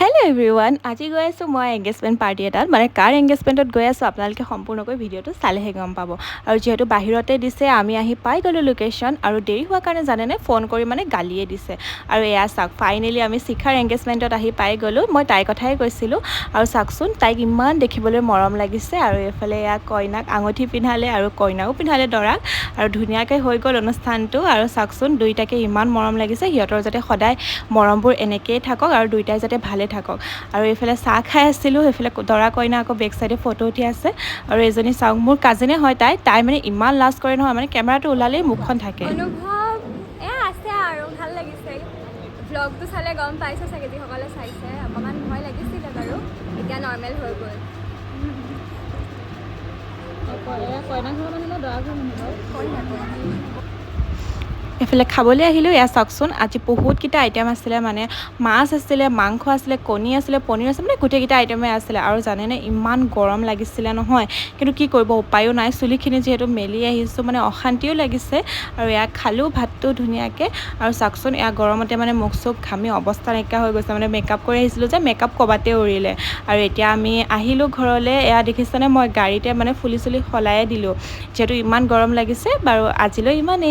Hello' everyone, আজি গৈ আছোঁ মই এংগেজমেণ্ট পাৰ্টি এটাত, মানে কাৰ এংগেজমেণ্টত গৈ আছোঁ আপোনালোকে সম্পূৰ্ণকৈ ভিডিঅ'টো চালেহে গম পাব। আৰু যিহেতু বাহিৰতে দিছে, আমি আহি পাই গ'লোঁ লোকেশ্যন, আৰু দেৰি হোৱাৰ কাৰণে জানেনে ফোন কৰি মানে গালিয়ে দিছে। আৰু এয়া চাওক, ফাইনেলি আমি শিখাৰ এংগেজমেণ্টত আহি পাই গ'লোঁ। মই তাইৰ কথাই কৈছিলোঁ। আৰু চাওকচোন, তাইক ইমান দেখিবলৈ মৰম লাগিছে। আৰু এইফালে এয়া কইনাক আঙুঠি পিন্ধালে আৰু কইনাও পিন্ধালে দৰাক, আৰু ধুনীয়াকৈ হৈ গ'ল অনুষ্ঠানটো। আৰু চাওকচোন, দুইটাকে ইমান মৰম লাগিছে। সিহঁতৰ যাতে সদায় মৰমবোৰ এনেকৈয়ে থাকক আৰু দুইটাই যাতে ভালে থাকক। আৰু এইফালে চাহ খাই আছিলোঁ, এইফালে দৰা কইনা আকৌ বেক চাইডে ফটো উঠি আছে। আৰু এজনী চাওক, মোৰ কাজিনে হয় তাই মানে ইমান লাজ কৰে নহয়, মানে কেমেৰাটো ওলালেই মুখখন থাকে। অনুভৱ আছে আৰু ভাল লাগিছে। ভ্লগটো চালে গম পাইছে চাগে, যিসকলে চাইছে। অকণমান ভয় লাগিছিলে বাৰু, এতিয়া নৰ্মেল হৈ গ'ল। কইনা ঘৰৰ মানুহ ন, দৰা ঘৰৰ মানুহ? এইফালে খাবলৈ আহিলোঁ। এয়া চাওকচোন, আজি বহুতকেইটা আইটেম আছিলে, মানে মাছ আছিলে, মাংস আছিলে, কণী আছিলে, পনীৰ আছিলে, মানে গোটেইকেইটা আইটেমেই আছিলে। আৰু জানেনে ইমান গৰম লাগিছিলে নহয়, কিন্তু কি কৰিব, উপায়ো নাই। চুলিখিনি যিহেতু মেলি আহিছোঁ, মানে অশান্তিও লাগিছে। আৰু এয়া খালোঁ ভাতটো ধুনীয়াকৈ। আৰু চাওকচোন, এয়া গৰমতে মানে মুখ চুখ ঘামি অৱস্থা নাইকিয়া হৈ গৈছে, মানে মেকআপ কৰি আহিছিলোঁ যে মেকআপ ক'বাতে উৰিলে। আৰু এতিয়া আমি আহিলোঁ ঘৰলৈ। এয়া দেখিছেনে, মই গাড়ীতে মানে ফুলি চুলি সলায়ে দিলোঁ, যিহেতু ইমান গৰম লাগিছে। বাৰু আজিলৈ ইমানেই।